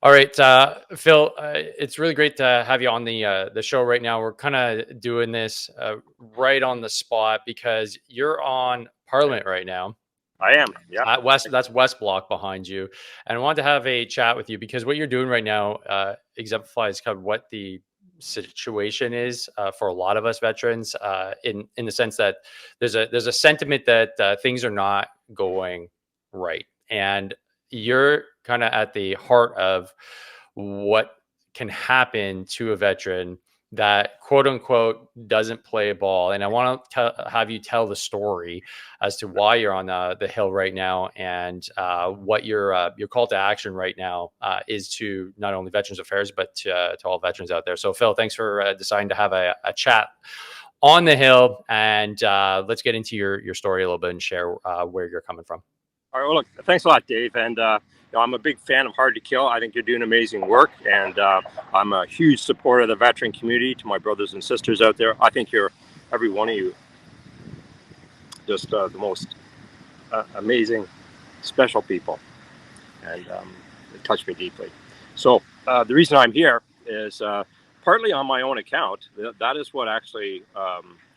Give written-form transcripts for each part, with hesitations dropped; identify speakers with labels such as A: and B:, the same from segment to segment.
A: All right, Phil, it's really great to have you on the show right now. We're kind of doing this right on the spot because you're on Parliament right now.
B: I am. Yeah.
A: That's West Block behind you, and I wanted to have a chat with you because what you're doing right now exemplifies kind of what the situation is for a lot of us veterans. In the sense that there's a sentiment that things are not going right, and you're kind of at the heart of what can happen to a veteran that quote unquote doesn't play ball. And I want to have you tell the story as to why you're on the Hill right now, and what your call to action right now is to not only Veterans Affairs but to all veterans out there. So Phil, thanks for deciding to have a chat on the Hill, and let's get into your story a little bit and share where you're coming from.
B: All right. Well, look, thanks a lot, Dave. And I'm a big fan of Hard to Kill. I think you're doing amazing work, and I'm a huge supporter of the veteran community. To my brothers and sisters out there, I think every one of you, just the most amazing, special people, and it touched me deeply. So the reason I'm here is partly on my own account. That is what actually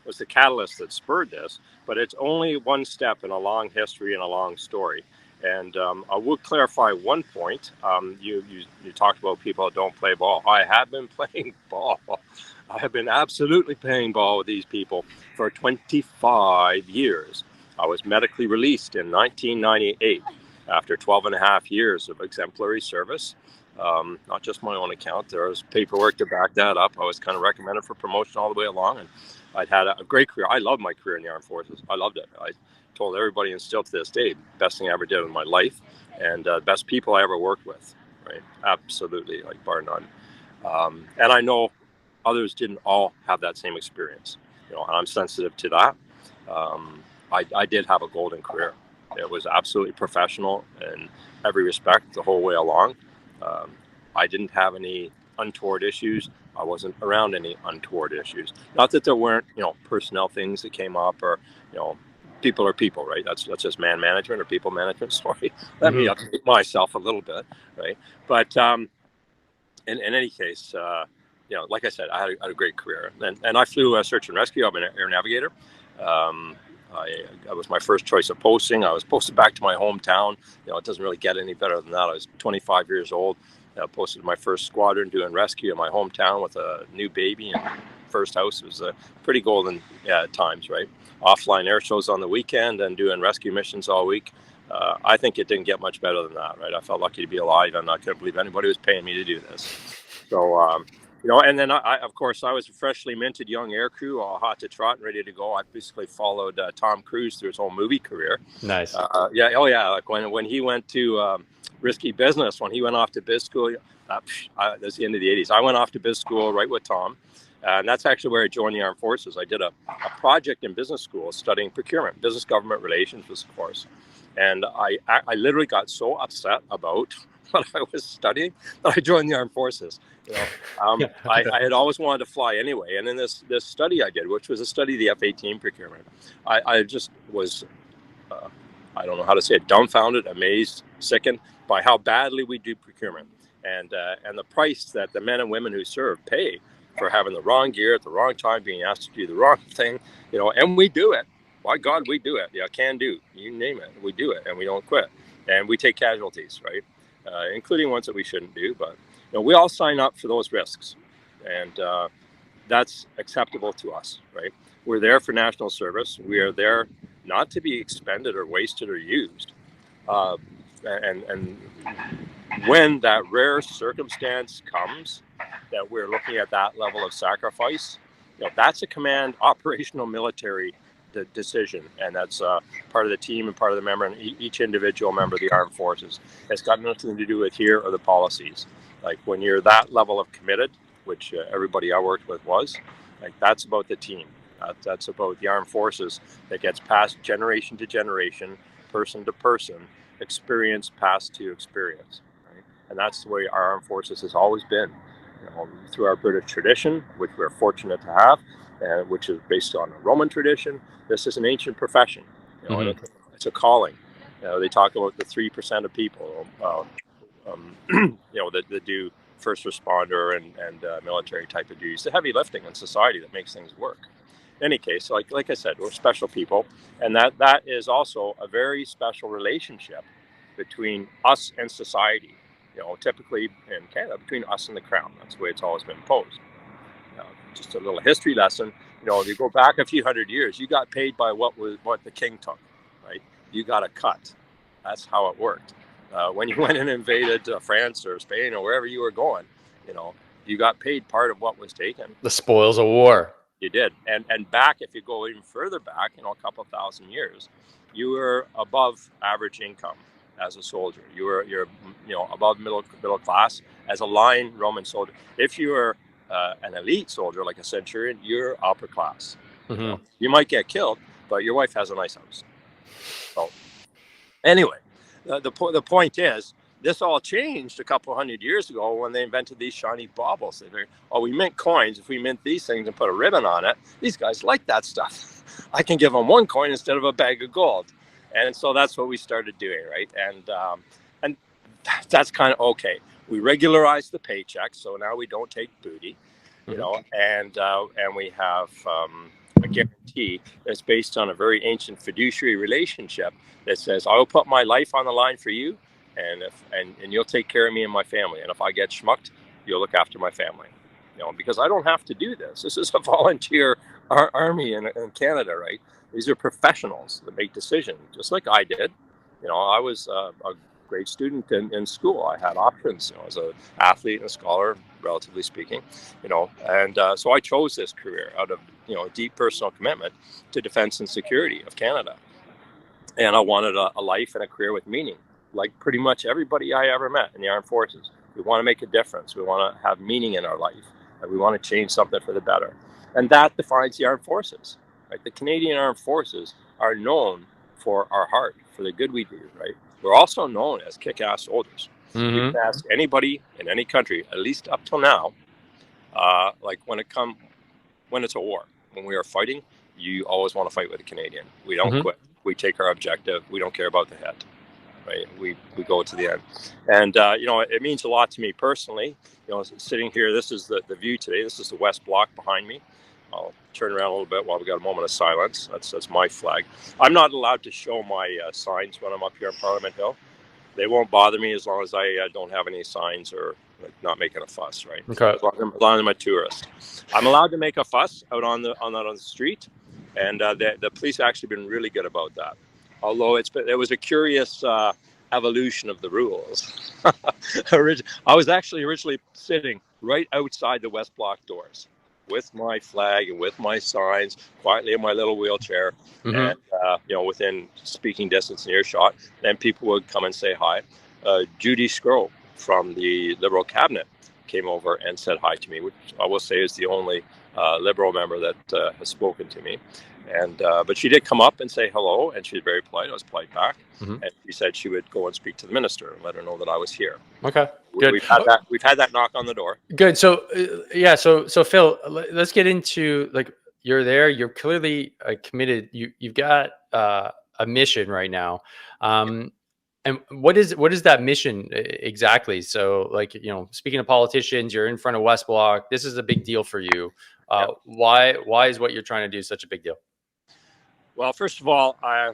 B: was the catalyst that spurred this, but it's only one step in a long history and a long story. And I will clarify one point. You talked about people that don't play ball. I have been playing ball. I have been absolutely playing ball with these people for 25 years. I was medically released in 1998 after 12 and a half years of exemplary service. Not just my own account. There was paperwork to back that up. I was kind of recommended for promotion all the way along, and I'd had a great career. I loved my career in the armed forces. I loved it. I told everybody, and still to this day, best thing I ever did in my life, and best people I ever worked with. Right? Absolutely, like bar none. And I know others didn't all have that same experience. And I'm sensitive to that. I did have a golden career. It was absolutely professional in every respect the whole way along. I didn't have any untoward issues. I wasn't around any untoward issues. Not that there weren't, personnel things that came up, or, people are people, right? That's just man management or people management. Sorry, let me update myself a little bit, right? But in any case, like I said, I had a great career, and I flew search and rescue. I'm an air navigator. I was my first choice of posting. I was posted back to my hometown. It doesn't really get any better than that. I was 25 years old. I posted my first squadron doing rescue in my hometown with a new baby, and first house. It was pretty golden times, right? Offline air shows on the weekend and doing rescue missions all week. I think it didn't get much better than that, right? I felt lucky to be alive, and I couldn't believe anybody was paying me to do this. So, and then of course, I was a freshly minted young aircrew, all hot to trot and ready to go. I basically followed Tom Cruise through his whole movie career.
A: Nice.
B: Like when he went to risky business, when he went off to biz school, that's the end of the 80s. I went off to biz school right with Tom. And that's actually where I joined the armed forces. I did a project in business school studying procurement, business government relations was the course. And I literally got so upset about what I was studying that I joined the armed forces. I had always wanted to fly anyway. And in this study I did, which was a study of the F-18 procurement, I just was, I don't know how to say it, dumbfounded, amazed, sickened by how badly we do procurement, and the price that the men and women who serve pay for having the wrong gear at the wrong time, being asked to do the wrong thing, and we do it. By God, we do it. Can do. You name it. We do it, and we don't quit. And we take casualties, right? Including ones that we shouldn't do. But we all sign up for those risks, and that's acceptable to us, right? We're there for national service. We are there not to be expended or wasted or used. And when that rare circumstance comes that we're looking at that level of sacrifice, that's a command operational military decision, and that's part of the team and part of the member, and each individual member of the armed forces. It's got nothing to do with here or the policies. Like when you're that level of committed, which everybody I worked with was, like that's about the team. That's about the armed forces that gets passed generation to generation, person to person, experience passed to experience. Right? And that's the way our armed forces has always been. Through our British tradition, which we're fortunate to have, which is based on a Roman tradition. This is an ancient profession. It's a calling. They talk about the 3% of people that do first responder and military type of duties, the heavy lifting in society that makes things work. In any case, like I said, we're special people, and that is also a very special relationship between us and society. Typically in Canada, between us and the crown. That's the way it's always been posed. Just a little history lesson. If you go back a few hundred years, you got paid by what the king took, right? You got a cut. That's how it worked. When you went and invaded France or Spain or wherever you were going, you got paid part of what was taken.
A: The spoils of war.
B: You did, and back, if you go even further back, a couple thousand years, you were above average income as a soldier. You're above middle class as a line Roman soldier. If you were an elite soldier like a centurion, you're upper class.
A: Mm-hmm.
B: You might get killed, but your wife has a nice house. So anyway, the point is, this all changed a couple hundred years ago when they invented these shiny baubles. They figured, we mint coins. If we mint these things and put a ribbon on it, these guys like that stuff. I can give them one coin instead of a bag of gold. And so that's what we started doing, right? And that's kind of okay. We regularized the paycheck, so now we don't take booty, and we have a guarantee that's based on a very ancient fiduciary relationship that says, I will put my life on the line for you, and you'll take care of me and my family. And if I get schmucked, you'll look after my family. Because I don't have to do this. This is a volunteer army in Canada, right? These are professionals that make decisions, just like I did. I was a great student in school. I had options, as an athlete and a scholar, relatively speaking, and so I chose this career out of, a deep personal commitment to defense and security of Canada. And I wanted a life and a career with meaning, like pretty much everybody I ever met in the armed forces. We want to make a difference. We want to have meaning in our life, and we want to change something for the better. And that defines the armed forces, right? The Canadian Armed Forces are known for our heart, for the good we do, right? We're also known as kick-ass soldiers.
A: Mm-hmm.
B: You can ask anybody in any country, at least up till now, like when it's a war, when we are fighting, you always want to fight with a Canadian. We don't quit. We take our objective. We don't care about the head, right? We go to the end. And, it means a lot to me personally. Sitting here, this is the view today. This is the West Block behind me. I'll turn around a little bit while we got a moment of silence. That's my flag. I'm not allowed to show my signs when I'm up here on Parliament Hill. They won't bother me as long as I don't have any signs or not making a fuss, right?
A: Okay.
B: As long as I'm a tourist. I'm allowed to make a fuss out on the street, and the police have actually been really good about that. Although it was a curious evolution of the rules. I was actually originally sitting right outside the West Block doors with my flag and with my signs, quietly in my little wheelchair, and within speaking distance and earshot. Then people would come and say hi. Judy Scrow from the Liberal cabinet came over and said hi to me, which I will say is the only Liberal member that has spoken to me. And but she did come up and say hello, and she was very polite. I was polite back, and she said she would go and speak to the minister and let her know that I was here.
A: Okay, good.
B: We've had that knock on the door.
A: Good. So so Phil, let's get into, like, you're there. You're clearly committed. You've got a mission right now. And what is that mission exactly? So, like, speaking of politicians, you're in front of West Block. This is a big deal for you. Why is what you're trying to do such a big deal?
B: Well, first of all, I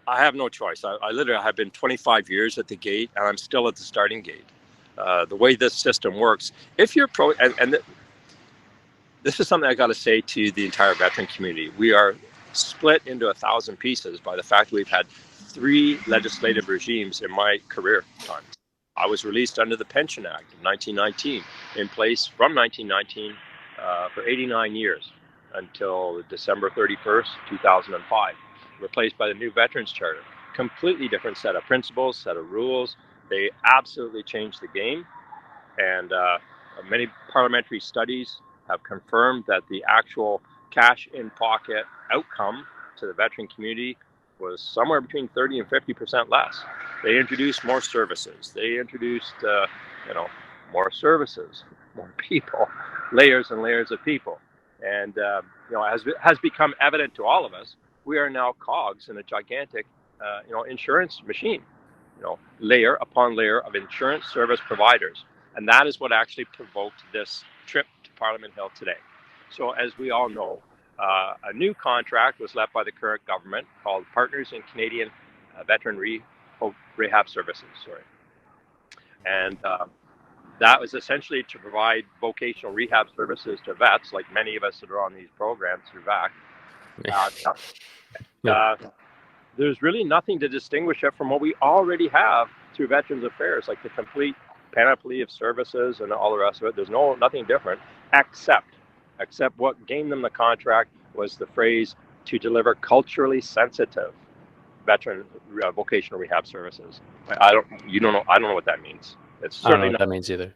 B: have no choice. I literally have been 25 years at the gate, and I'm still at the starting gate. The way this system works, if you're this is something I got to say to the entire veteran community. We are split into 1,000 pieces by the fact that we've had 3 legislative regimes in my career time. I was released under the Pension Act of 1919, in place from 1919 for 89 years until December 31st, 2005, replaced by the new Veterans Charter. Completely different set of principles, set of rules. They absolutely changed the game, and many parliamentary studies have confirmed that the actual cash in pocket outcome to the veteran community was somewhere between 30 and 50% less. They introduced more services. They introduced, more services, more people, layers and layers of people. And, as has become evident to all of us, we are now cogs in a gigantic, insurance machine. layer upon layer of insurance service providers. And that is what actually provoked this trip to Parliament Hill today. So as we all know, a new contract was left by the current government called Partners in Canadian Veteran Rehab Services. And that was essentially to provide vocational rehab services to vets, like many of us that are on these programs through VAC. There's really nothing to distinguish it from what we already have through Veterans Affairs, like the complete panoply of services and all the rest of it. There's nothing different, except what gained them the contract was the phrase to deliver culturally sensitive veteran vocational rehab services. I don't know what that means. It's certainly
A: I don't know what that means either.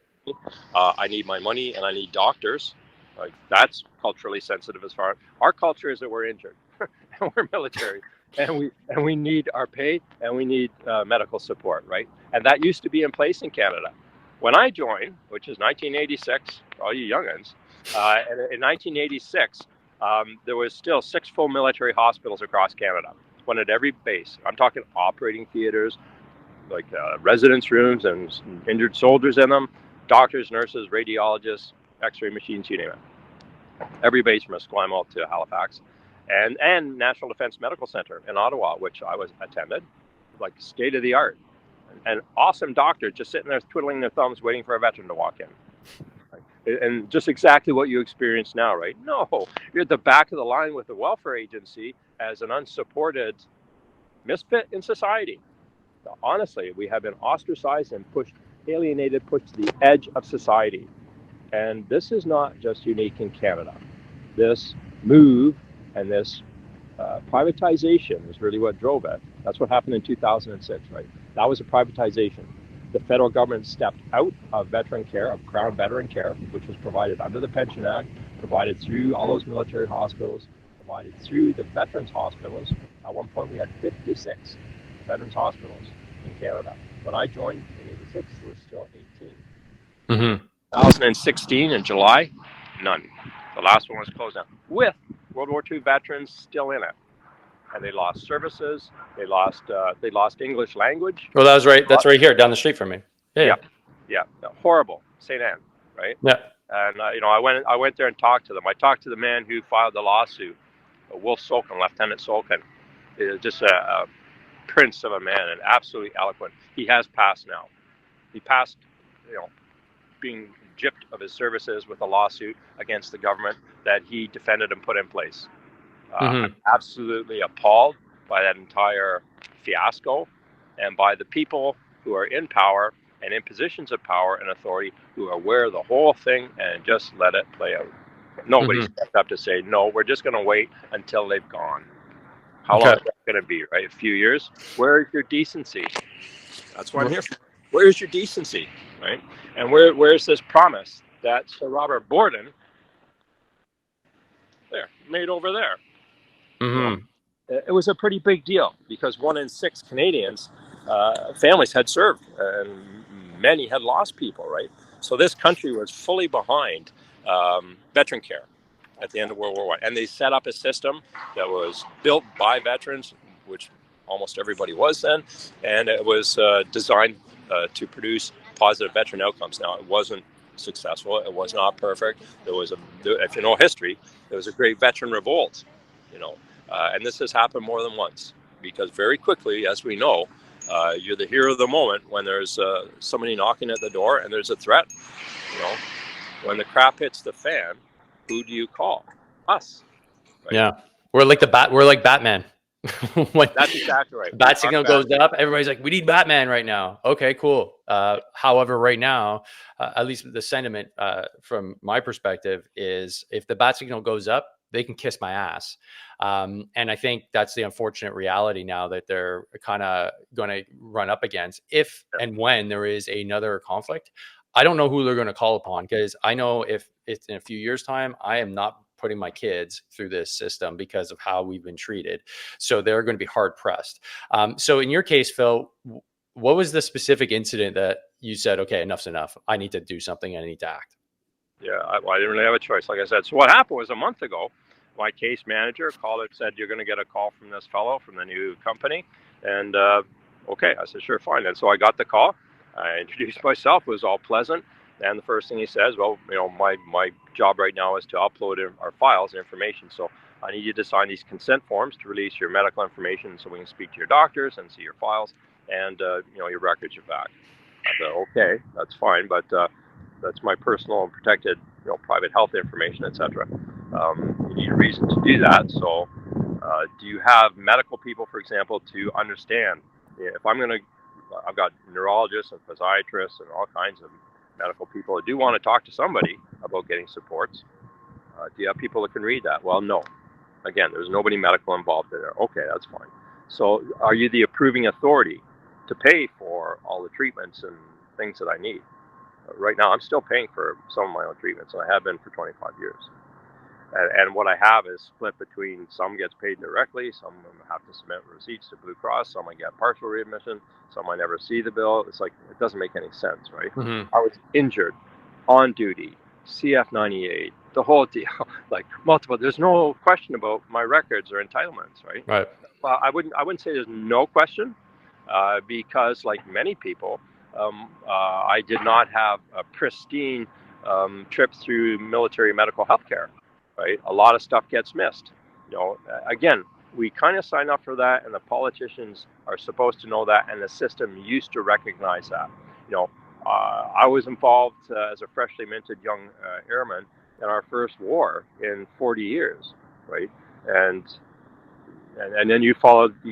B: I need my money and I need doctors. Like, that's culturally sensitive. As far as our culture is that we're injured and we're military and we need our pay and we need medical support, right? And that used to be in place in Canada. When I joined, which is 1986, for all you young'uns, and in 1986, there was still 6 full military hospitals across Canada, one at every base. I'm talking operating theaters, like residence rooms and injured soldiers in them, doctors, nurses, radiologists, x-ray machines, you name it. Every base from Esquimalt to Halifax. And National Defence Medical Center in Ottawa, which I attended, like state of the art. And awesome doctors just sitting there twiddling their thumbs waiting for a veteran to walk in. And just exactly what you experience now, right? No, you're at the back of the line with the welfare agency as an unsupported misfit in society. Honestly, we have been ostracized and alienated, pushed to the edge of society. And this is not just unique in Canada. This move and this privatization is really what drove it. That's what happened in 2006, right? That was a privatization. The federal government stepped out of veteran care, of Crown veteran care, which was provided under the Pension Act, provided through all those military hospitals, provided through the veterans hospitals. At one point, we had 56 veterans hospitals in Canada. When I joined in 86, there was still 18.
A: Mm-hmm.
B: 2016 in July, none. The last one was closed down with World War II veterans still in it, and they lost services. They lost English language.
A: Well, that's right here down the street from me. Yeah.
B: Yeah. Horrible. St. Anne, right?
A: Yeah.
B: And I went there and talked to them. I talked to the man who filed the lawsuit, Wolf Solkin, Lieutenant Solkin. Just a prince of a man and absolutely eloquent. He has passed now. He passed, being gypped of his services with a lawsuit against the government that he defended and put in place. I'm absolutely appalled by that entire fiasco and by the people who are in power and in positions of power and authority who are aware of the whole thing and just let it play out. Nobody stepped up to say, no, we're just going to wait until they've gone. How long is that going to be, right? A few years? Where is your decency? That's what I'm here for. Where is your decency, right? And where's this promise that Sir Robert Borden made over there?
A: Mm-hmm.
B: It was a pretty big deal because 1 in 6 Canadians, families had served and many had lost people, right? So this country was fully behind veteran care at the end of World War I. And they set up a system that was built by veterans, which almost everybody was then, and it was designed to produce positive veteran outcomes. Now, it wasn't successful. It was not perfect. If you know history, there was a great veteran revolt, and this has happened more than once because very quickly, as we know, you're the hero of the moment when there's somebody knocking at the door and there's a threat. When the crap hits the fan, who do you call? Us. Right?
A: Yeah, we're like Batman. When
B: that's exactly right.
A: The bat signal goes up, everybody's like, we need Batman right now. Okay, cool. However, right now, at least the sentiment from my perspective is if the bat signal goes up, they can kiss my ass. And I think that's the unfortunate reality now that they're kind of going to run up against if and when there is another conflict. I don't know who they're going to call upon because I know if it's in a few years' time, I am not putting my kids through this system because of how we've been treated. So they're going to be hard pressed. So in your case, Phil, what was the specific incident that you said, okay, enough's enough. I need to do something. I need to act.
B: Yeah, I didn't really have a choice. Like I said, so what happened was a month ago, my case manager called and said, you're going to get a call from this fellow from the new company. And Okay. I said, sure, fine. And so I got the call. I introduced myself. It was all pleasant. And the first thing he says, well, my job right now is to upload our files and information. So I need you to sign these consent forms to release your medical information so we can speak to your doctors and see your files and, your records are back. I said, okay, that's fine, but that's my personal and protected, private health information, etc. You need a reason to do that. So do you have medical people, for example, to understand if I've got neurologists and physiatrists and all kinds of medical people that do want to talk to somebody about getting supports. Do you have people that can read that? Well, no. Again, there's nobody medical involved in there. Okay, that's fine. So are you the approving authority to pay for all the treatments and things that I need? Right now, I'm still paying for some of my own treatments, and I have been for 25 years. And what I have is split between some gets paid directly, some have to submit receipts to Blue Cross, some I get partial readmission, some I never see the bill. It's like, it doesn't make any sense, right?
A: Mm-hmm.
B: I was injured, on duty, CF98, the whole deal, like multiple. There's no question about my records or entitlements, right?
A: Right.
B: Well, I wouldn't say there's no question, because like many people, I did not have a pristine trip through military medical health care. Right, a lot of stuff gets missed. Again, we kind of sign up for that, and the politicians are supposed to know that, and the system used to recognize that. I was involved as a freshly minted young airman in our first war in 40 years, right? And then you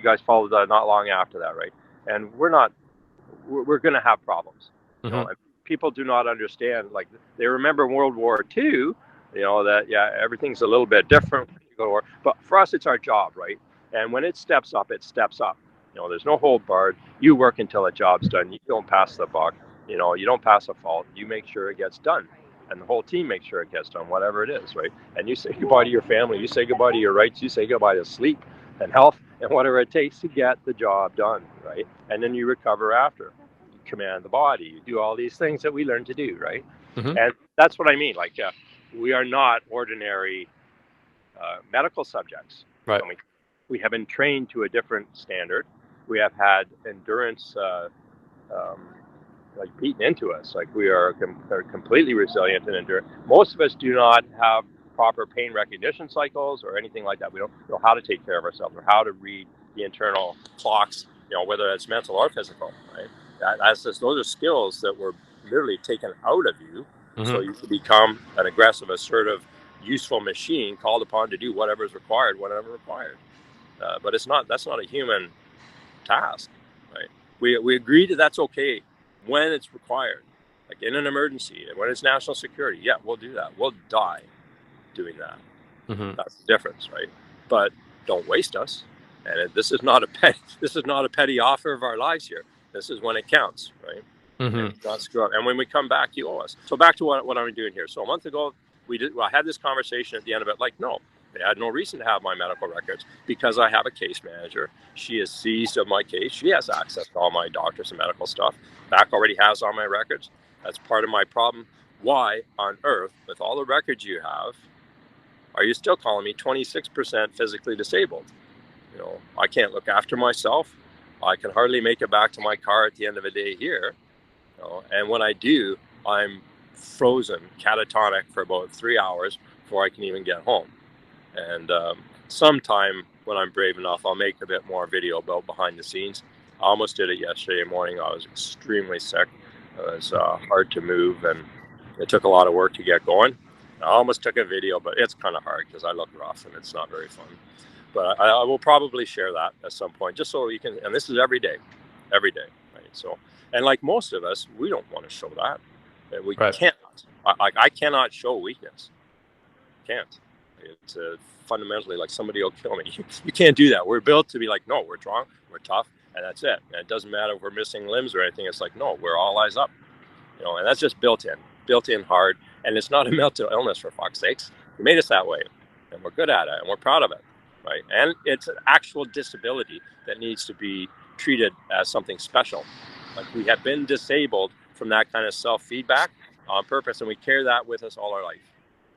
B: guys followed not long after that, right? And we're going to have problems.
A: Mm-hmm.
B: And people do not understand. Like, they remember World War II. That everything's a little bit different when you go to war. But for us, it's our job, right? And when it steps up, it steps up. There's no hold barred. You work until a job's done. You don't pass the buck. You don't pass a fault. You make sure it gets done. And the whole team makes sure it gets done, whatever it is, right? And you say goodbye to your family. You say goodbye to your rights. You say goodbye to sleep and health and whatever it takes to get the job done, right? And then you recover after. You command the body. You do all these things that we learn to do, right?
A: Mm-hmm.
B: And that's what I mean. Like, we are not ordinary medical subjects.
A: Right.
B: And we have been trained to a different standard. We have had endurance beaten into us. Like, we are completely resilient and endurance. Most of us do not have proper pain recognition cycles or anything like that. We don't know how to take care of ourselves or how to read the internal clocks, whether it's mental or physical, right? Those are skills that were literally taken out of you. Mm-hmm. So you can become an aggressive, assertive, useful machine called upon to do whatever is required, whenever required. But that's not a human task, right? We agree that that's okay when it's required, like in an emergency, and when it's national security. Yeah, we'll do that. We'll die doing that. Mm-hmm. That's the difference, right? But don't waste us. And this is not a petty offer of our lives here. This is when it counts, right? Mm-hmm. Not screw up. And when we come back, you owe us. So back to what I'm doing here. So a month ago, I had this conversation at the end of it, like, no, they had no reason to have my medical records because I have a case manager. She is seized of my case. She has access to all my doctors and medical stuff. BAC already has all my records. That's part of my problem. Why on earth, with all the records you have, are you still calling me 26% physically disabled? I can't look after myself. I can hardly make it back to my car at the end of a day here. And when I do, I'm frozen, catatonic for about 3 hours before I can even get home. And sometime when I'm brave enough, I'll make a bit more video about behind the scenes. I almost did it yesterday morning. I was extremely sick. It was hard to move, and it took a lot of work to get going. I almost took a video, but it's kind of hard because I look rough and it's not very fun. But I will probably share that at some point, just so you can. And this is every day, right? So, and like most of us, we don't want to show that. We can't. I cannot show weakness. Can't. It's fundamentally like somebody will kill me. You can't do that. We're built to be like, no, we're strong, we're tough, and that's it. And it doesn't matter if we're missing limbs or anything. It's like, no, we're all eyes up. And that's just built in hard. And it's not a mental illness, for fuck's sakes. We made us that way, and we're good at it, and we're proud of it, right? And it's an actual disability that needs to be treated as something special. Like, we have been disabled from that kind of self-feedback on purpose, and we carry that with us all our life.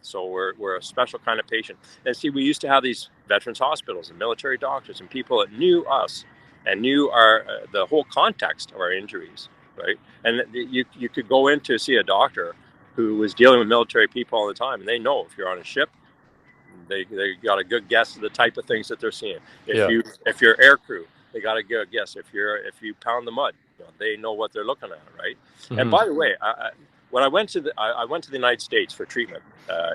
B: So we're a special kind of patient. And see, we used to have these veterans hospitals and military doctors and people that knew us and knew the whole context of our injuries, right? And you could go in to see a doctor who was dealing with military people all the time, and they know if you're on a ship, they got a good guess of the type of things that they're seeing. If you're air crew, they got a good guess. If you pound the mud, they know what they're looking at, right? Mm-hmm. And by the way, when I went to the United States for treatment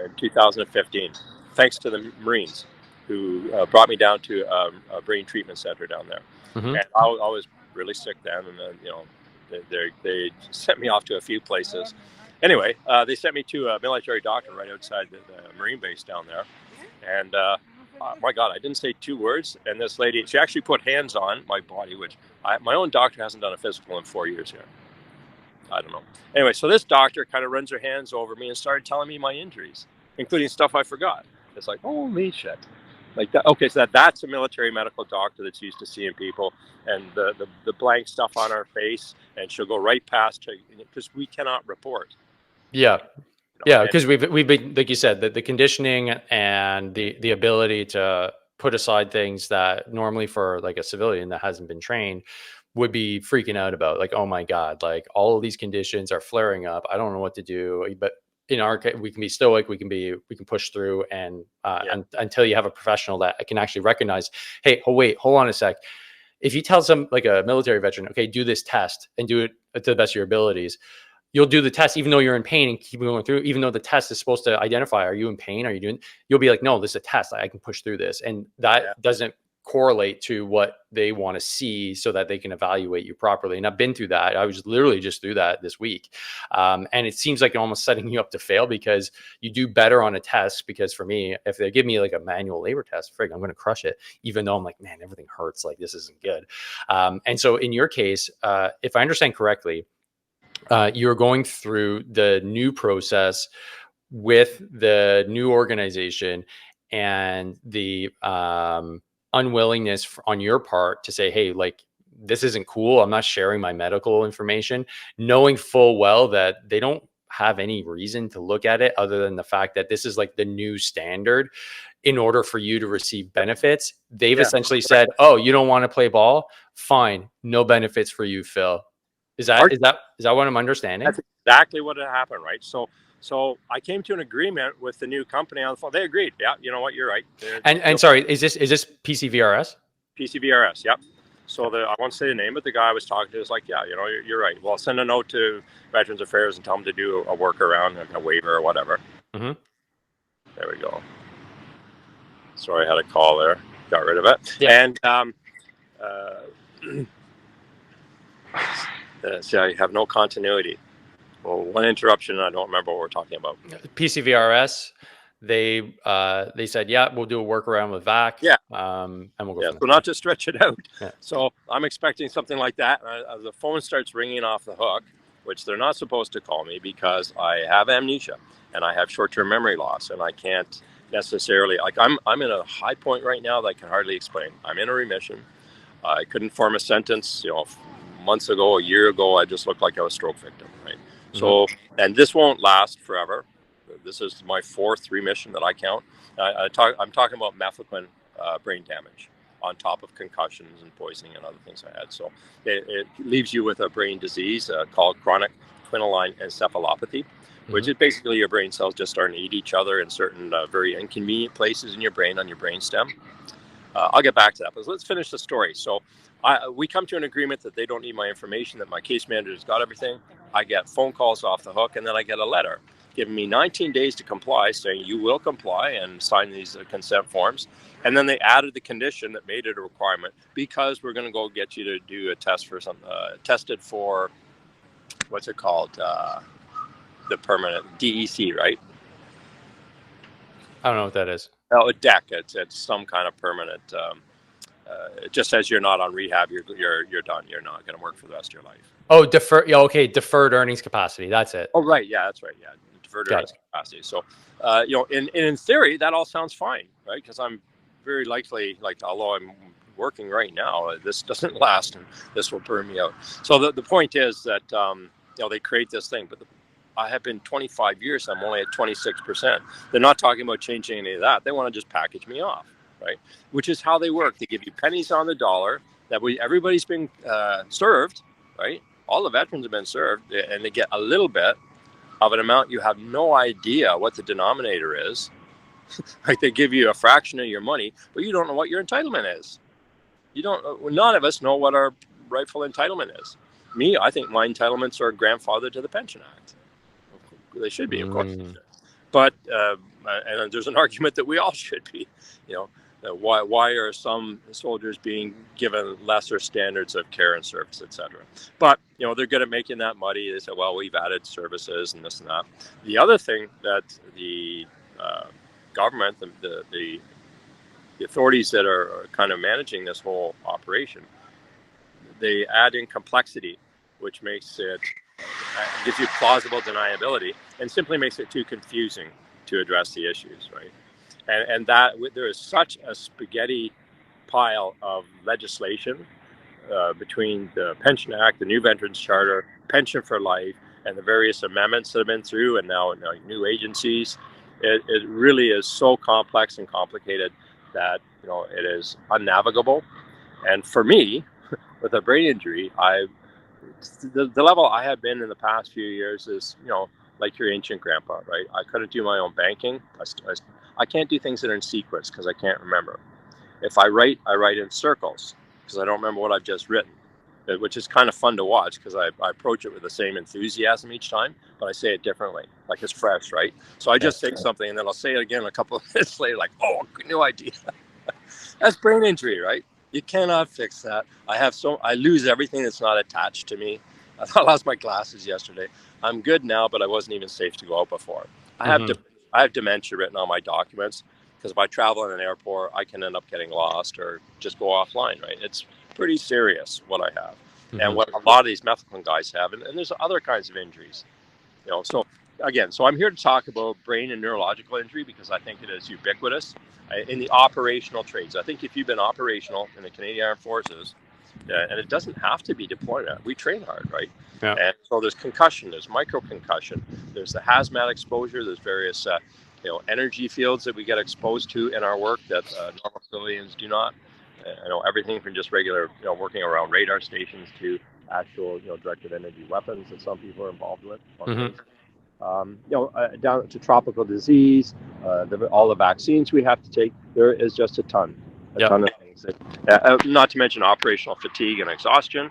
B: in 2015, thanks to the Marines who brought me down to a brain treatment center down there. Mm-hmm. And I was really sick then, and then, they sent me off to a few places. Anyway, they sent me to a military doctor right outside the Marine base down there. And my God, I didn't say 2 words. And this lady, she actually put hands on my body, which my own doctor hasn't done a physical in 4 years here. I don't know. Anyway, so this doctor kind of runs her hands over me and started telling me my injuries, including stuff I forgot. It's like, holy shit. Like that. Okay, so that's a military medical doctor that's used to seeing people, and the blank stuff on our face, and she'll go right past because we cannot report.
A: Yeah. Yeah, because we've been, like you said, the conditioning and the ability to put aside things that normally for like a civilian that hasn't been trained would be freaking out about, like, oh my God, like all of these conditions are flaring up. I don't know what to do. But in our case, we can be stoic, we can push through, and until you have a professional that can actually recognize, hey, hold on a sec. If you tell some, like a military veteran, okay, do this test and do it to the best of your abilities, you'll do the test even though you're in pain and keep going through, even though the test is supposed to identify, are you in pain? You'll be like, no, this is a test. I can push through this. And that doesn't correlate to what they want to see so that they can evaluate you properly. And I've been through that. I was literally just through that this week. And it seems like almost setting you up to fail because you do better on a test. Because for me, if they give me like a manual labor test, I'm going to crush it, even though I'm like, man, everything hurts. Like this isn't good. And so in your case, if I understand correctly, you're going through the new process with the new organization, and the unwillingness on your part to say, hey, like, this isn't cool. I'm not sharing my medical information, knowing full well that they don't have any reason to look at it other than the fact that this is like the new standard in order for you to receive benefits. They've essentially said, oh, you don't want to play ball? Fine. No benefits for you, Phil. Is that what I'm understanding?
B: That's exactly what happened, right? So I came to an agreement with the new company on the phone. They agreed. Yeah, you know what? You're right.
A: And sorry, is this PCVRS?
B: PCVRS, yep. So I won't say the name, but the guy I was talking to was like, yeah, you're right. Well, send a note to Veterans Affairs and tell them to do a workaround and a waiver or whatever. Mm-hmm. There we go. Sorry, I had a call there. Got rid of it. Yeah. And see, I have no continuity. Well, one interruption, and I don't remember what we're talking about.
A: PCVRS, they said, yeah, we'll do a workaround with VAC.
B: Yeah.
A: And we'll go from there.
B: So not to stretch it out. Yeah. So I'm expecting something like that. The phone starts ringing off the hook, which they're not supposed to call me because I have amnesia and I have short-term memory loss, and I can't necessarily, like, I'm in a high point right now that I can hardly explain. I'm in a remission. I couldn't form a sentence, months ago, a year ago, I just looked like I was a stroke victim, right? Mm-hmm. So, and this won't last forever. This is my 4th remission that I count. I'm talking about methylquin brain damage on top of concussions and poisoning and other things I had. So it leaves you with a brain disease called chronic quinoline encephalopathy, which is basically your brain cells just starting to eat each other in certain very inconvenient places in your brain, on your brain stem. I'll get back to that, but let's finish the story. So we come to an agreement that they don't need my information, that my case manager's got everything. I get phone calls off the hook, and then I get a letter giving me 19 days to comply, saying you will comply and sign these consent forms. And then they added the condition that made it a requirement, because we're going to go get you to do a test for some, tested for, what's it called? The permanent DEC, right?
A: I don't know what that is.
B: Oh, a DEC. It's some kind of permanent. It just says you're not on rehab. You're done. You're not going to work for the rest of your life.
A: Oh, deferred. Yeah, okay, deferred earnings capacity. That's it.
B: Oh, right. Yeah, that's right. Yeah, deferred earnings capacity. So, in theory, that all sounds fine, right? Because I'm very likely, like, although I'm working right now, this doesn't last, and this will burn me out. So the point is that they create this thing, but I have been 25 years. I'm only at 26%. They're not talking about changing any of that. They want to just package me off, right? Which is how they work. They give you pennies on the dollar that everybody's been served, right? All the veterans have been served, and they get a little bit of an amount you have no idea what the denominator is. Like they give you a fraction of your money, but you don't know what your entitlement is. You don't. None of us know what our rightful entitlement is. Me, I think my entitlements are grandfathered to the Pension Act. They should be, of course.
A: Mm.
B: But and there's an argument that we all should be. You know, why are some soldiers being given lesser standards of care and service, etc. But you know, they're good at making that muddy. They say, well, we've added services and this and that. The other thing that the government, the authorities that are kind of managing this whole operation, they add in complexity, which makes it gives you plausible deniability and simply makes it too confusing to address the issues, right? And that there is such a spaghetti pile of legislation between the Pension Act, the new Veterans Charter, Pension for Life, and the various amendments that have been through, and now new agencies. It really is so complex and complicated that it is unnavigable. And for me, with a brain injury, the level I have been in the past few years is like your ancient grandpa, right? I couldn't do my own banking. I can't do things that are in secrets because I can't remember. If I write in circles because I don't remember what I've just written, which is kind of fun to watch because I approach it with the same enthusiasm each time, but I say it differently, like it's fresh, right? So I just say something and then I'll say it again a couple of minutes later, like, oh, new idea. That's brain injury, right? You cannot fix that. I lose everything that's not attached to me. I lost my glasses yesterday. I'm good now, but I wasn't even safe to go out before. I have dementia written on my documents because if I travel in an airport, I can end up getting lost or just go offline, right? It's pretty serious what I have and what a lot of these methadone guys have. And there's other kinds of injuries, So again, I'm here to talk about brain and neurological injury because I think it is ubiquitous in the operational trades. I think if you've been operational in the Canadian Armed Forces, and it doesn't have to be deployment, we train hard, right?
A: Yeah.
B: And so there's concussion, there's micro concussion, there's the hazmat exposure, there's various energy fields that we get exposed to in our work that normal civilians do not. Everything from just regular working around radar stations to actual directed energy weapons that some people are involved with. Down to tropical disease, all the vaccines we have to take. There is just a ton of things. Not to mention operational fatigue and exhaustion,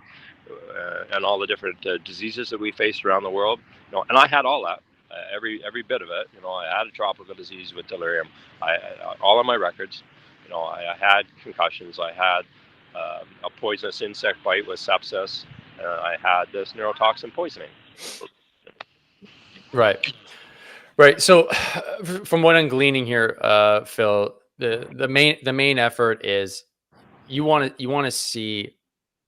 B: and all the different diseases that we face around the world. And I had all that, every bit of it. I had a tropical disease with delirium. All of my records. I had concussions. I had a poisonous insect bite with sepsis. I had this neurotoxin poisoning.
A: Right. So, from what I'm gleaning here, Phil, the main effort is you want to see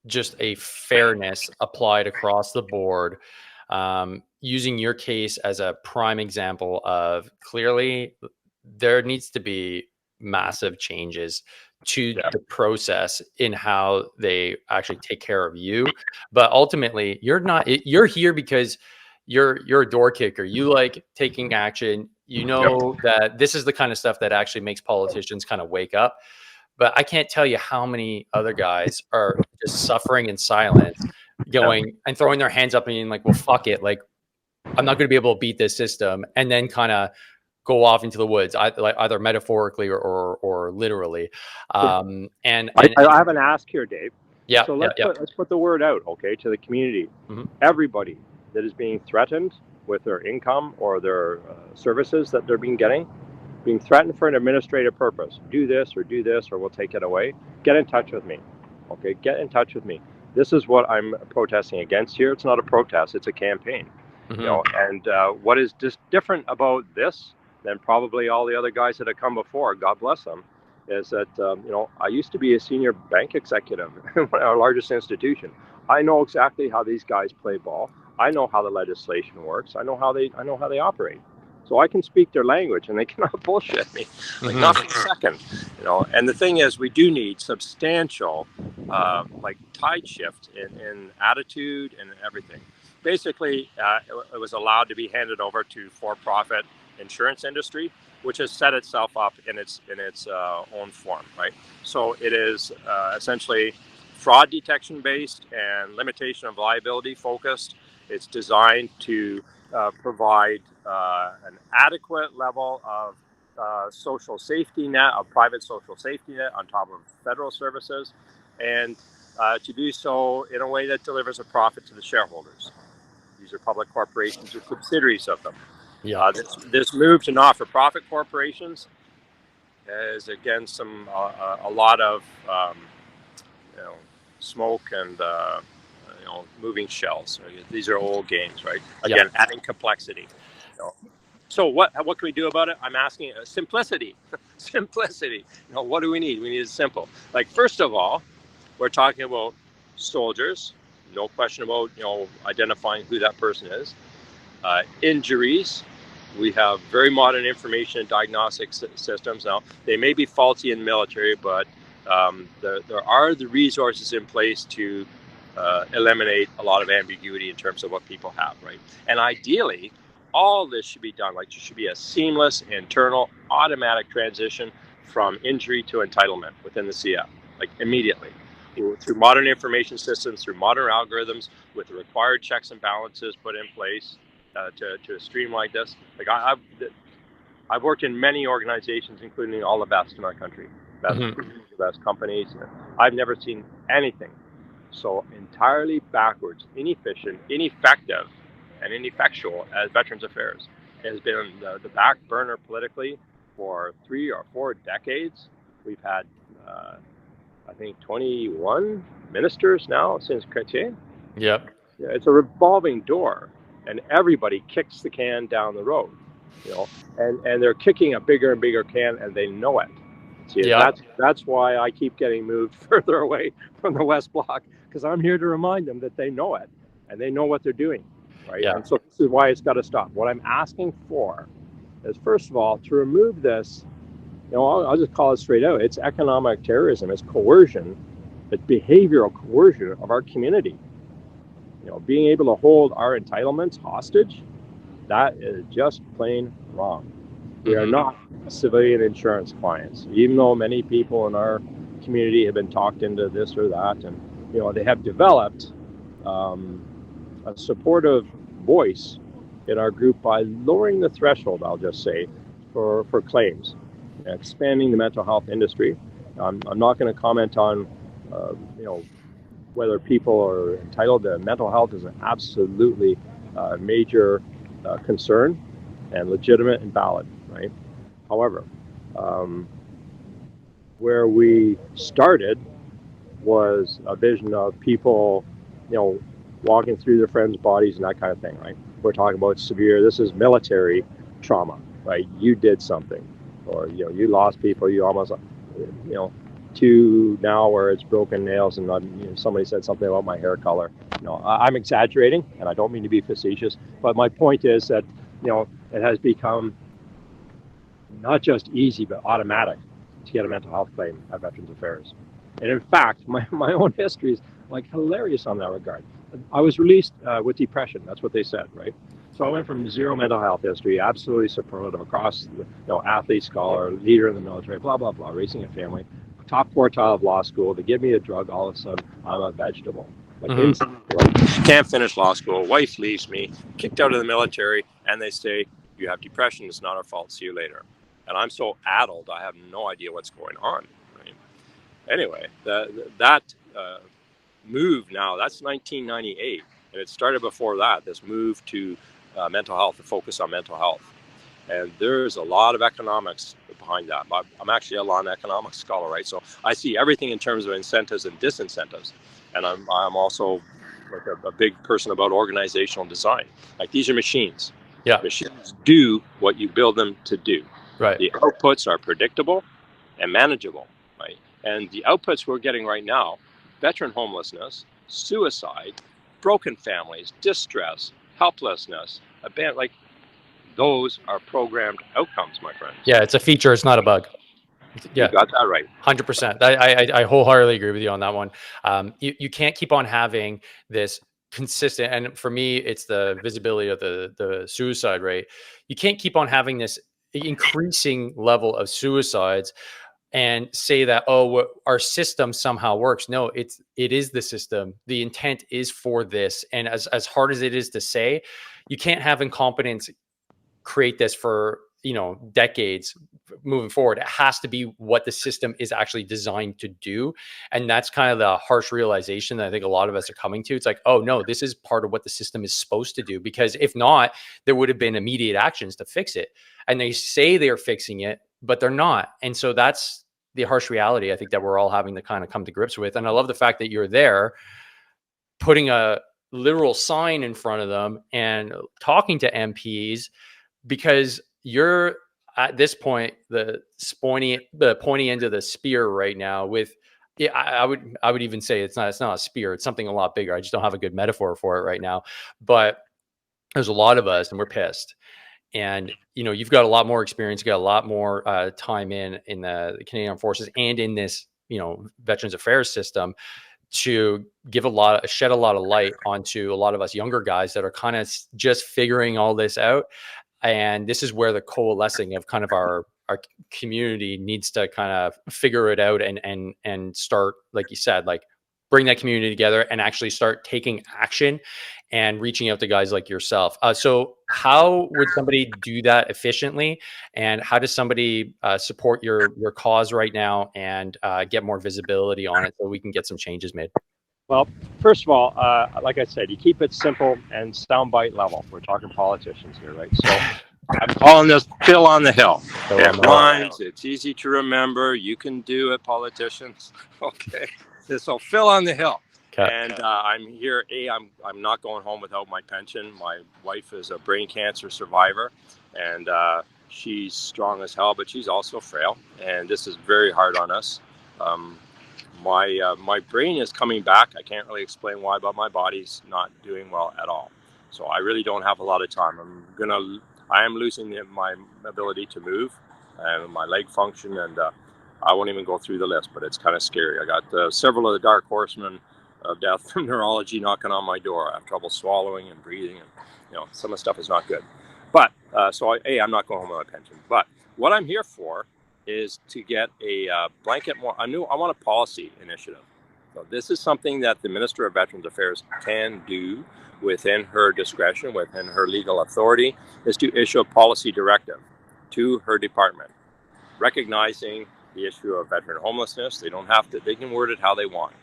A: just a fairness applied across the board, using your case as a prime example of clearly there needs to be massive changes to the process in how they actually take care of you. But ultimately, you're here because you're a door kicker. You like taking action. That this is the kind of stuff that actually makes politicians kind of wake up. But I can't tell you how many other guys are just suffering in silence, going and throwing their hands up and being like, well, fuck it. Like, I'm not going to be able to beat this system. And then kind of go off into the woods, either metaphorically or literally. And
B: I have an ask here, Dave.
A: Yeah.
B: So let's put the word out, okay, to the community. Everybody that is being threatened with their income or their services that they're being threatened for an administrative purpose. Do this or we'll take it away. Get in touch with me. Okay, get in touch with me. This is what I'm protesting against here. It's not a protest, it's a campaign. And what is just different about this than probably all the other guys that have come before, God bless them, is that I used to be a senior bank executive in our largest institution. I know exactly how these guys play ball. I know how the legislation works. I know how they operate. So I can speak their language, and they cannot bullshit me, not for a second. And the thing is, we do need substantial, tide shift in attitude and everything. Basically, it was allowed to be handed over to for-profit insurance industry, which has set itself up in its own form, right? So it is essentially fraud detection based and limitation of liability focused. It's designed to provide an adequate level of social safety net, a private social safety net on top of federal services, and to do so in a way that delivers a profit to the shareholders. These are public corporations or subsidiaries of them.
A: Yeah.
B: This move to not-for-profit corporations is again a lot of smoke and moving shells. These are old games, right? Again, adding complexity. So what can we do about it? I'm asking simplicity. Simplicity. What do we need? We need it simple. Like, first of all, we're talking about soldiers. No question about identifying who that person is. Injuries. We have very modern information and diagnostic systems now. They may be faulty in the military, but there are the resources in place to eliminate a lot of ambiguity in terms of what people have, right? And ideally, all this should be done. Like, there should be a seamless, internal, automatic transition from injury to entitlement within the CF, like immediately, through modern information systems, through modern algorithms, with the required checks and balances put in place to streamline this. Like, I've worked in many organizations, including all the best in our country, the best companies. I've never seen anything so entirely backwards, inefficient, ineffective, and ineffectual as Veterans Affairs. It has been on the back burner politically for 3 or 4 decades. We've had, I think, 21 ministers now since Chrétien.
A: Yep.
B: Yeah, it's a revolving door, and everybody kicks the can down the road, and they're kicking a bigger and bigger can, and they know it. See, that's why I keep getting moved further away from the West Block, because I'm here to remind them that they know it, and they know what they're doing, right?
A: Yeah.
B: And so this is why it's got to stop. What I'm asking for is, first of all, to remove this. I'll just call it straight out. It's economic terrorism. It's coercion. It's behavioral coercion of our community. Being able to hold our entitlements hostage, that is just plain wrong. We are not civilian insurance clients, even though many people in our community have been talked into this or that, and they have developed a supportive voice in our group by lowering the threshold, I'll just say, for claims, expanding the mental health industry. I'm not going to comment on whether people are entitled to mental health. Is an absolutely major concern and legitimate and valid, right? However, where we started was a vision of people, walking through their friends' bodies and that kind of thing, right? We're talking about severe, this is military trauma, right? You did something, or, you lost people, you almost, to now where it's broken nails and somebody said something about my hair color. I'm exaggerating, and I don't mean to be facetious, but my point is that, it has become not just easy, but automatic to get a mental health claim at Veterans Affairs. And in fact, my own history is like hilarious on that regard. I was released with depression. That's what they said, right? So I went from zero mental health history, absolutely superlative, across, athlete, scholar, leader in the military, blah, blah, blah, raising a family, top quartile of law school. They give me a drug, all of a sudden, I'm a vegetable. Can't finish law school, wife leaves me, kicked out of the military, and they say, you have depression, it's not our fault, see you later. And I'm so addled, I have no idea what's going on. Right? Anyway, that move now, that's 1998. And it started before that, this move to mental health, the focus on mental health. And there's a lot of economics behind that. I'm actually a law and economics scholar, right? So I see everything in terms of incentives and disincentives. And I'm also like a big person about organizational design. Like, these are machines.
A: Yeah.
B: Machines do what you build them to do.
A: Right.
B: The outputs are predictable and manageable, right? And the outputs we're getting right now, veteran homelessness, suicide, broken families, distress, helplessness, like, those are programmed outcomes, my friends.
A: Yeah, it's a feature, it's not a bug.
B: Yeah, you got that right.
A: 100%. I wholeheartedly agree with you on that one. You can't keep on having this consistent, and for me, it's the visibility of the suicide rate. You can't keep on having this increasing level of suicides and say that, oh, our system somehow works. No, it is the system. The intent is for this. And as hard as it is to say, you can't have incompetence create this for, decades moving forward. It has to be what the system is actually designed to do. And that's kind of the harsh realization that I think a lot of us are coming to. It's like, oh no, this is part of what the system is supposed to do, because if not, there would have been immediate actions to fix it. And they say they're fixing it, but they're not. And so that's the harsh reality I think that we're all having to kind of come to grips with. And I love the fact that you're there putting a literal sign in front of them and talking to MPs, because you're at this point the pointy end of the spear right now. With I would even say it's not a spear, it's something a lot bigger. I just don't have a good metaphor for it right now. But there's a lot of us and we're pissed. And you've got a lot more experience, you got a lot more time in the Canadian Armed Forces and in this Veterans Affairs system, to shed a lot of light onto a lot of us younger guys that are kind of just figuring all this out. And this is where the coalescing of kind of our community needs to kind of figure it out and start, like you said, like bring that community together and actually start taking action and reaching out to guys like yourself. So how would somebody do that efficiently? And how does somebody support your cause right now and get more visibility on it so we can get some changes made?
B: Well, first of all, like I said, you keep it simple and soundbite level. We're talking politicians here, right? So I'm calling this Phil on the Hill. It rhymes. It's easy to remember. You can do it, politicians. Okay. So Phil on the Hill. Okay. And I'm here. I'm not going home without my pension. My wife is a brain cancer survivor, and she's strong as hell, but she's also frail. And this is very hard on us. My brain is coming back. I can't really explain why, but my body's not doing well at all. So I really don't have a lot of time. I am losing my ability to move and my leg function, and I won't even go through the list, but it's kind of scary. I got several of the dark horsemen of death from neurology knocking on my door. I have trouble swallowing and breathing, and some of the stuff is not good. But I'm not going home with my pension. But what I'm here for is to get a blanket more. I want a policy initiative. So this is something that the Minister of Veterans Affairs can do within her discretion, within her legal authority, is to issue a policy directive to her department, recognizing the issue of veteran homelessness. They don't have to. They can word it how they want.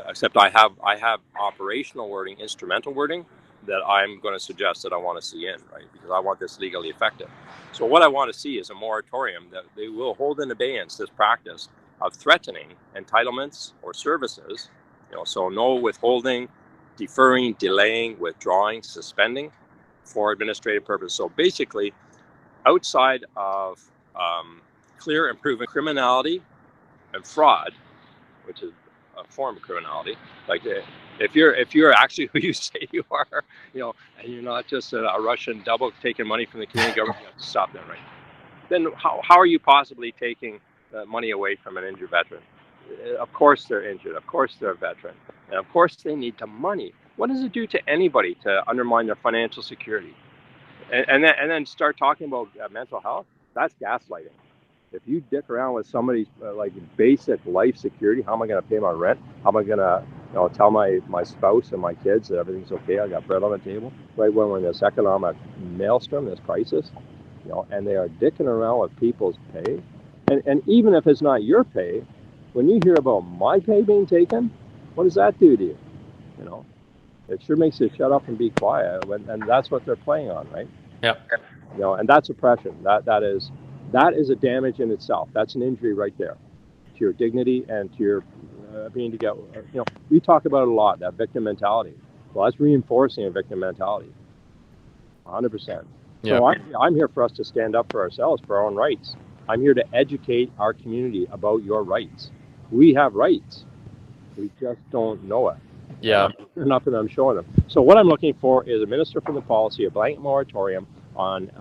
B: Except I have operational wording, instrumental wording that I'm going to suggest that I want to see in, right? Because I want this legally effective. So what I want to see is a moratorium that they will hold in abeyance this practice of threatening entitlements or services, so no withholding, deferring, delaying, withdrawing, suspending for administrative purposes. So basically, outside of clear and proven criminality and fraud, which is a form of criminality, like if you're actually who you say you are, and you're not just a Russian double taking money from the Canadian government, you have to stop them, right? Then how are you possibly taking money away from an injured veteran? Of course they're injured. Of course they're a veteran. And of course they need the money. What does it do to anybody to undermine their financial security? And then start talking about mental health? That's gaslighting. If you dick around with somebody's like basic life security, how am I going to pay my rent? How am I going to tell my spouse and my kids that everything's okay? I got bread on the table. Right when we're in this economic maelstrom, this crisis, and they are dicking around with people's pay. And even if it's not your pay, when you hear about my pay being taken, what does that do to you? It sure makes you shut up and be quiet. And that's what they're playing on, right?
A: Yeah.
B: And that's oppression. That is a damage in itself. That's an injury right there to your dignity and to your being together. We talk about it a lot, that victim mentality. Well, that's reinforcing a victim mentality, 100%. Yeah. So I'm here for us to stand up for ourselves, for our own rights. I'm here to educate our community about your rights. We have rights. We just don't know it.
A: Yeah.
B: Enough of them showing them. So what I'm looking for is a minister from the policy, a blanket moratorium on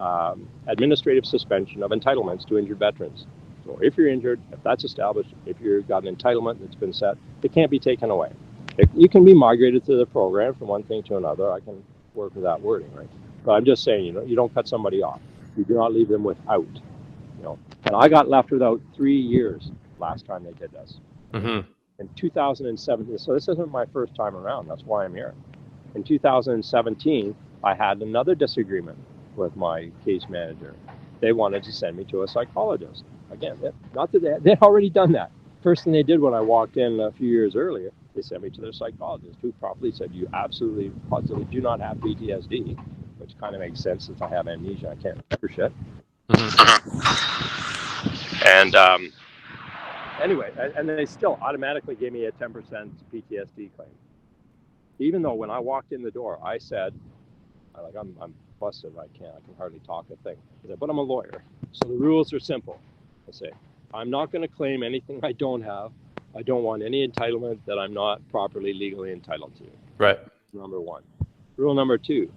B: administrative suspension of entitlements to injured veterans. So if you're injured, if that's established, if you've got an entitlement that's been set, it can't be taken away. You can be migrated through the program from one thing to another. I can work with that wording, right? But I'm just saying, you don't cut somebody off. You do not leave them without. And I got left without 3 years. last time they did this.
A: Mm-hmm.
B: In 2017, so this isn't my first time around. That's why I'm here. In 2017, I had another disagreement with my case manager. They wanted to send me to a psychologist. Again, not that they'd already done that. First thing they did when I walked in a few years earlier, they sent me to their psychologist, who properly said, you absolutely, positively do not have PTSD, which kind of makes sense since I have amnesia. I can't remember shit. Mm-hmm. And anyway, and they still automatically gave me a 10% PTSD claim. Even though when I walked in the door, I said, I'm busted. I can hardly talk a thing. I said, but I'm a lawyer. So the rules are simple. I say, I'm not going to claim anything I don't have. I don't want any entitlement that I'm not properly legally entitled to.
A: Right.
B: Number one. Rule number two,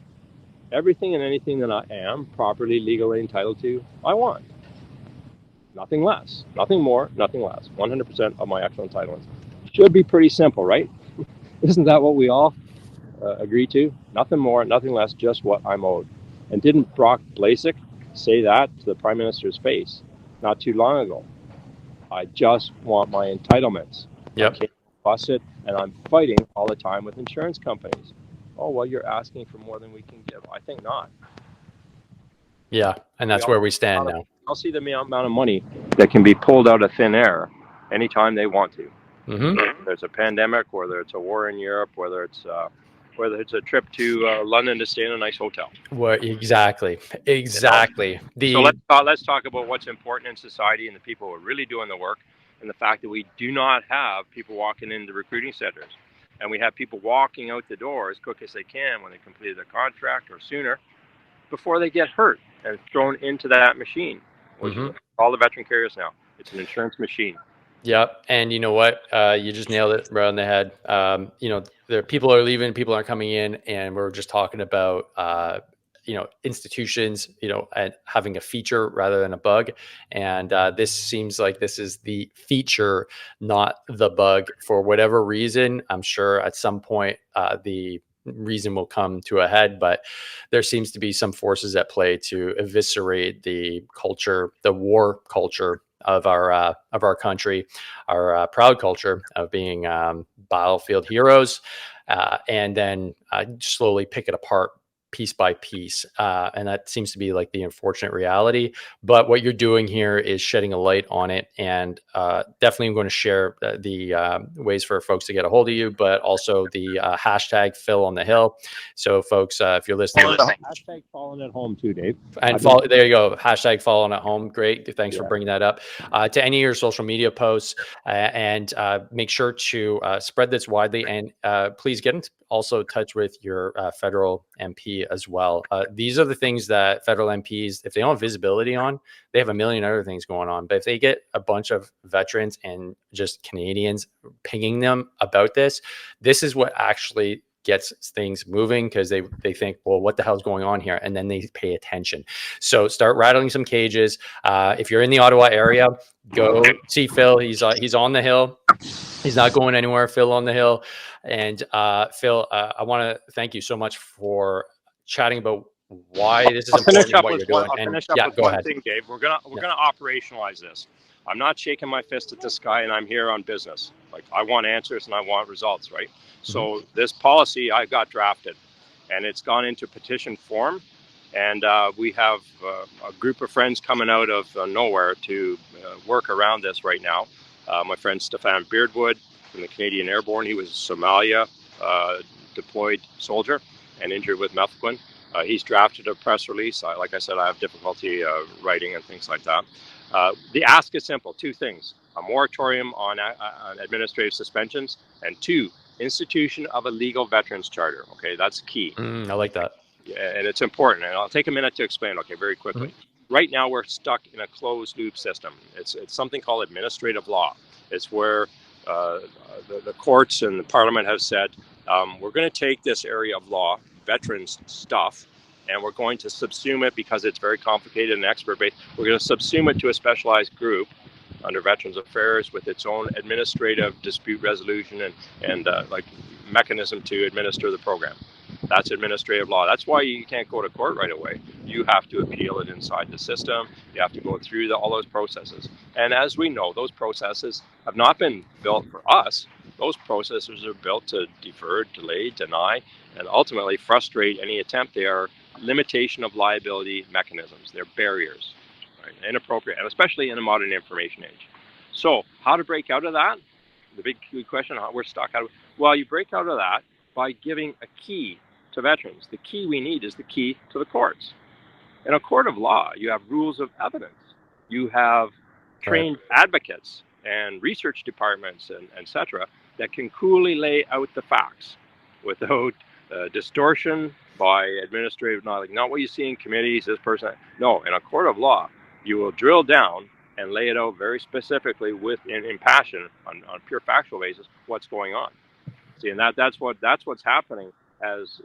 B: everything and anything that I am properly legally entitled to, I want. Nothing less, nothing more, nothing less. 100% of my actual entitlements. Should be pretty simple, right? Isn't that what we all agree to? Nothing more, nothing less, just what I'm owed. And didn't Brock Blasek say that to the Prime Minister's face not too long ago? I just want my entitlements.
A: Yep.
B: I can't bust it, and I'm fighting all the time with insurance companies. Oh, well, you're asking for more than we can give. I think not.
A: Yeah, and that's where we stand now.
B: I'll see the amount of money that can be pulled out of thin air anytime they want to.
A: Mm-hmm.
B: Whether it's a pandemic, whether it's a war in Europe, whether it's a trip to London to stay in a nice hotel.
A: Exactly.
B: So let's talk about what's important in society and the people who are really doing the work, and the fact that we do not have people walking into recruiting centers, and we have people walking out the door as quick as they can when they completed their contract or sooner, before they get hurt and thrown into that machine, which is all the veteran carriers now. It's an insurance machine.
A: Yep. And you know what? You just nailed it right on the head. People are leaving, people aren't coming in, and we're just talking about, institutions, and having a feature rather than a bug. And this seems like this is the feature, not the bug, for whatever reason. I'm sure at some point the reason will come to a head, but there seems to be some forces at play to eviscerate the culture, the war culture of our country, our proud culture of being battlefield heroes, and then slowly pick it apart piece by piece. And that seems to be like the unfortunate reality. But what you're doing here is shedding a light on it. And definitely I'm going to share the ways for folks to get a hold of you, but also the hashtag Phil on the Hill. So folks, if you're listening.
B: Hashtag falling at home too, Dave.
A: And there you go. Hashtag falling at home. Great. Thanks for bringing that up. To any of your social media posts, and make sure to spread this widely, and please get in touch with your federal MP as well. These are the things that federal MPs, if they don't have visibility on, they have a million other things going on. But if they get a bunch of veterans and just Canadians pinging them about this is what actually gets things moving, because they think, well, what the hell's going on here? And then they pay attention. So start rattling some cages. If you're in the Ottawa area, go see Phil. He's on the Hill. He's not going anywhere. Phil on the Hill. And Phil, I want to thank you so much for chatting about why this is important and what you're doing.
B: I'll finish up with one thing, Dave. We're gonna operationalize this. I'm not shaking my fist at the sky, and I'm here on business. Like, I want answers and I want results, right? So this policy I got drafted, and it's gone into petition form, and we have a group of friends coming out of nowhere to work around this right now. My friend Stefan Beardwood from the Canadian Airborne, he was a Somalia deployed soldier and injured with methquin. He's drafted a press release. Like I said, I have difficulty writing and things like that. The ask is simple: two things: a moratorium on administrative suspensions, and two, institution of a legal veterans charter. Okay, that's key.
A: I like that.
B: Yeah, and it's important. And I'll take a minute to explain. Okay, very quickly. Right now, we're stuck in a closed loop system. It's something called administrative law. It's where the courts and the Parliament have said, we're going to take this area of law, veterans stuff, and we're going to subsume it, because it's very complicated and expert-based. We're going to subsume it to a specialized group under Veterans Affairs with its own administrative dispute resolution and like mechanism to administer the program. That's administrative law. That's why you can't go to court right away. You have to appeal it inside the system. You have to go through all those processes. And as we know, those processes have not been built for us. Those processes are built to defer, delay, deny, and ultimately frustrate any attempt. They are limitation of liability mechanisms. They're barriers, right? Inappropriate, and especially in a modern information age. So how to break out of that? The big question, how we're stuck out of. Well, you break out of that by giving a key to veterans. The key we need is the key to the courts. In a court of law, you have rules of evidence. You have trained advocates and research departments and et cetera that can coolly lay out the facts without distortion by administrative knowledge. Not what you see in committees, this person. No, in a court of law, you will drill down and lay it out very specifically in passion on pure factual basis what's going on. See, and that's what's happening as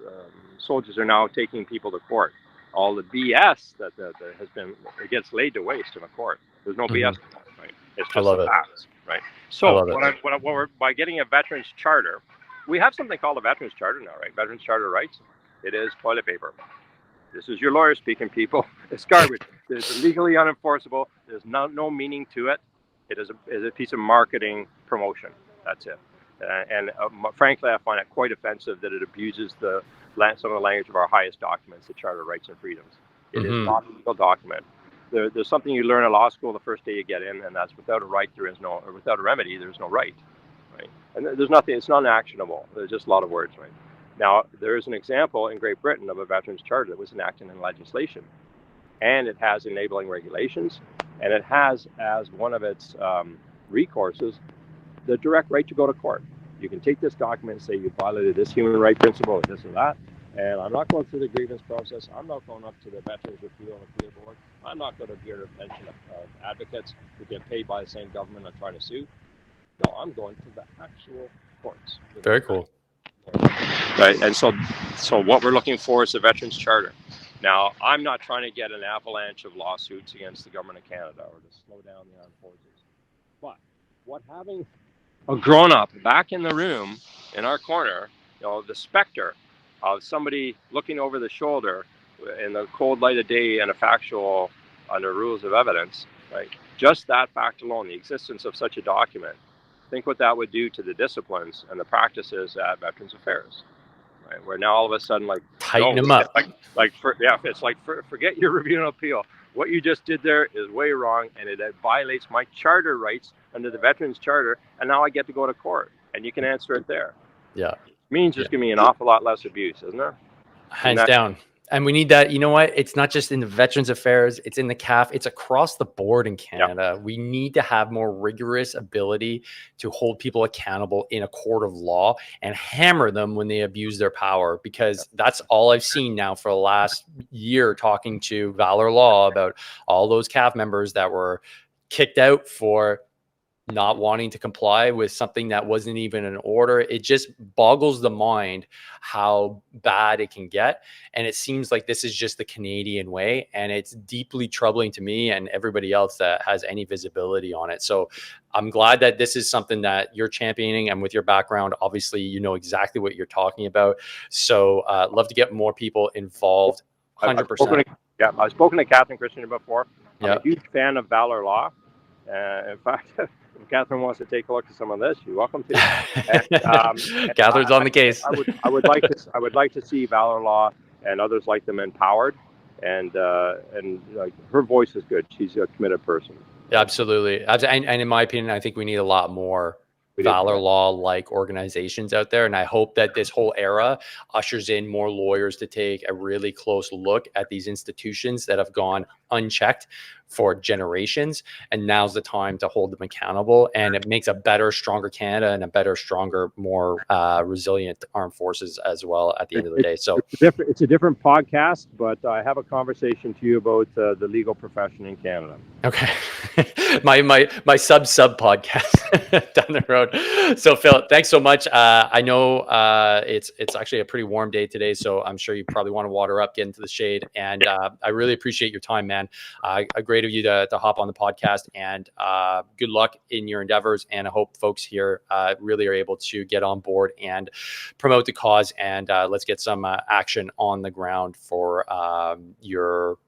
B: soldiers are now taking people to court. All the BS that has been, it gets laid to waste in a court. There's no BS, right? It's just the facts, right? So by getting a veterans charter, we have something called a veterans charter now, right? Veterans charter rights. It is toilet paper. This is your lawyer speaking, people. It's garbage. It's legally unenforceable. There's no meaning to it. It is a piece of marketing promotion. That's it. Frankly, I find it quite offensive that it abuses some of the language of our highest documents, the Charter of Rights and Freedoms. It is not a legal document. There's something you learn in law school the first day you get in, and that's without a right, or without a remedy, there's no right. Right? And there's nothing. It's not actionable. There's just a lot of words, right? Now, there is an example in Great Britain of a veterans charter that was enacted in legislation, and it has enabling regulations, and it has as one of its recourses the direct right to go to court. You can take this document and say you violated this human right principle or this or that, and I'm not going through the grievance process. I'm not going up to the Veterans Appeal Board. I'm not going to hear the attention of advocates who get paid by the same government and trying to sue. No, I'm going to the actual courts.
A: Very cool.
B: Right, and so what we're looking for is a veterans charter. Now, I'm not trying to get an avalanche of lawsuits against the government of Canada or to slow down the armed forces. But what having a grown-up back in the room in our corner, the specter of somebody looking over the shoulder in the cold light of day and a factual under rules of evidence, right? Just that fact alone, the existence of such a document, think what that would do to the disciplines and the practices at Veterans Affairs, right? Where now all of a sudden,
A: tighten them up.
B: It's like forget your review and appeal. What you just did there is way wrong, and it violates my charter rights under the Veterans Charter, and now I get to go to court, and you can answer it there.
A: Yeah.
B: It means there's going to be an awful lot less abuse, isn't there?
A: Hands down. And we need that. You know what? It's not just in the Veterans Affairs. It's in the CAF. It's across the board in Canada. Yep. We need to have more rigorous ability to hold people accountable in a court of law and hammer them when they abuse their power, because that's all I've seen now for the last year talking to Valor Law about all those CAF members that were kicked out for not wanting to comply with something that wasn't even an order. It just boggles the mind how bad it can get. And it seems like this is just the Canadian way. And it's deeply troubling to me and everybody else that has any visibility on it. So I'm glad that this is something that you're championing, and with your background, obviously, you know exactly what you're talking about. So love to get more people involved. 100%.
B: I've spoken to Catherine Christian before. I'm a huge fan of Valor Law. In fact, if Catherine wants to take a look at some of this, you're welcome to. And,
A: Catherine's on the case.
B: I would like to see Valor Law and others like them empowered, and like, her voice is good. She's a committed person.
A: Absolutely. And in my opinion, I think we need a lot more Valor Law like organizations out there. And I hope that this whole era ushers in more lawyers to take a really close look at these institutions that have gone unchecked for generations. And now's the time to hold them accountable. And it makes a better, stronger Canada and a better, stronger, more resilient armed forces as well at the end of the day. So
B: it's a different podcast, but I have a conversation to you about the legal profession in Canada.
A: Okay. my sub podcast down the road. So Phil, thanks so much. I know it's actually a pretty warm day today, so I'm sure you probably want to water up, get into the shade. And I really appreciate your time, man. A great great of you to hop on the podcast, and good luck in your endeavors. And I hope folks here really are able to get on board and promote the cause, and let's get some action on the ground for your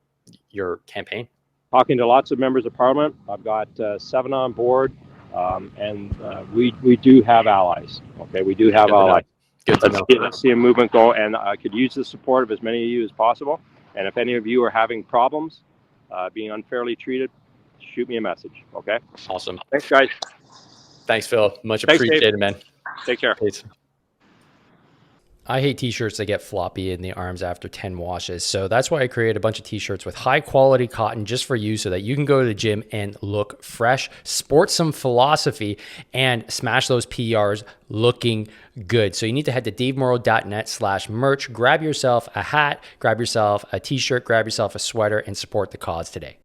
A: campaign.
B: Talking to lots of members of parliament. I've got 7 on board, and we do have allies. Okay, we do have allies.
A: Good to know.
B: Let's see a movement go, and I could use the support of as many of you as possible. And if any of you are having problems being unfairly treated, shoot me a message. Okay.
A: Awesome.
B: Thanks, guys.
A: Thanks, Phil. Much appreciated, man.
B: Take care.
A: Peace. I hate t-shirts that get floppy in the arms after 10 washes. So that's why I created a bunch of t-shirts with high quality cotton just for you, so that you can go to the gym and look fresh, sport some philosophy, and smash those PRs looking good. So you need to head to davemorrow.net/merch, grab yourself a hat, grab yourself a t-shirt, grab yourself a sweater, and support the cause today.